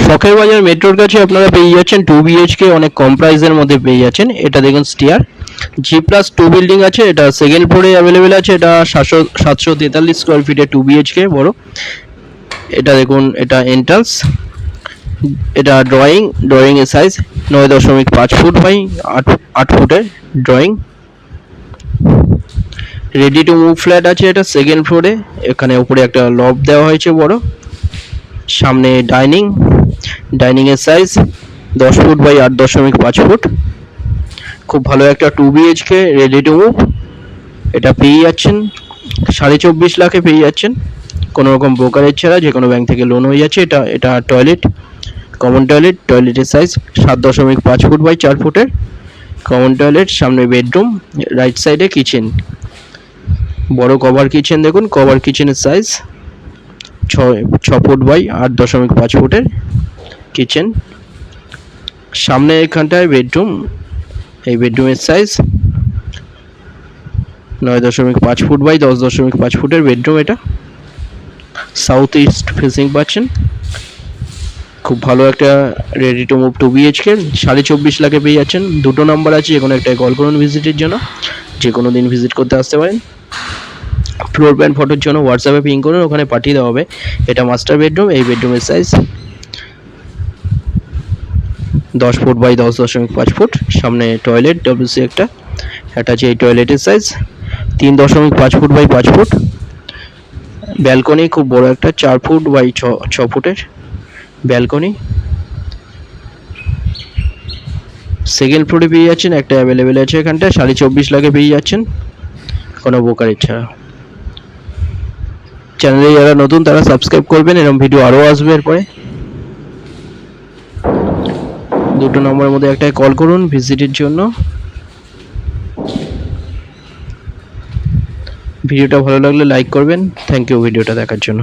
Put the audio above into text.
শখের বাজার মেট্রোর কাছে আপনারা পেয়ে যাচ্ছেন 2 বিএইচকে অনেক কম প্রাইসের মধ্যে পেয়ে যাচ্ছেন। এটা দেখুন স্টিয়ার G+2 বিল্ডিং আছে, এটা সেকেন্ড ফ্লোরে অ্যাভেলেবেল আছে। এটা 743 স্কোয়ার ফিটে 2 বিএইচকে বড়। এটা দেখুন, এটা এন্ট্রান্স, এটা ড্রয়িং এর সাইজ 9.5 ফুট বাই 8 ফুটের drawing. Ready to move flat আছে এটা সেকেন্ড ফ্লোরে। এখানে উপরে একটা লব দেওয়া হয়েছে বড়। সামনে ডাইনিং এর সাইজ 10 ফুট বাই 8.5 ফুট। খুব ভালো একটা 2 বিএইচকে রেডি টু মুভ। এটা পেয়ে যাচ্ছেন 24.5 লাখে পেয়ে যাচ্ছেন, কোনো রকম ব্রোকারেজ ছাড়া, যে কোনো ব্যাংক থেকে লোন হয়ে যাচ্ছে। এটা টয়লেট, কমন টয়লেটের সাইজ 7.5 ফুট বাই 4 ফুটের কমন টয়লেট। সামনে বেডরুম, রাইট সাইডে কিচেন, বড় কভার কিচেন। দেখুন কভার কিচেনের সাইজ 6 ফুট বাই 8.5 ফুটের কিচেন। সামনে এখানটায় বেডরুম, এই বেডরুমের সাইজ 9.5 ফুট বাই 10.5 ফুটের বেডরুম। এটা সাউথ ইস্ট ফেসিং পাচ্ছেন। খুব ভালো একটা রেডি টু মুভ 2 বিএইচকে 24.5 লাখে পেয়ে যাচ্ছেন। দুটো নাম্বার আছে, যে কোনো একটাই কল করুন ভিজিটের জন্য, যে কোনো দিন ভিজিট করতে আসতে পারেন। ফ্লোর প্ল্যান ফটোর জন্য হোয়াটসঅ্যাপে পিং করুন, ওখানে পাঠিয়ে দেওয়া হবে। এটা মাস্টার বেডরুম, এই বেডরুমের সাইজ 10 ফুট বাই 10.5 ফুট। সামনে টয়লেট WC একটা আছে। এই টয়লেটের size 3.5 feet by 5 feet. Balcony খুব বড় একটা 4 ফুট বাই 6 ফুটের ব্যালকনি। সেকেন্ড ফ্লোরে পেয়ে যাচ্ছেন, একটা অ্যাভেলেবেল আছে এখানটা 24.5 লাখে পেয়ে যাচ্ছেন, কোনো ব্রোকারেজ ছাড়া। চ্যানেলে যারা নতুন তারা সাবস্ক্রাইব করবেন, এরকম ভিডিও আরও আসবে এরপরে। দুটো নম্বরের মধ্যে একটাই কল করুন ভিজিটের জন্য। ভিডিওটা ভালো লাগলে লাইক করবেন। থ্যাংক ইউ ভিডিওটা দেখার জন্য।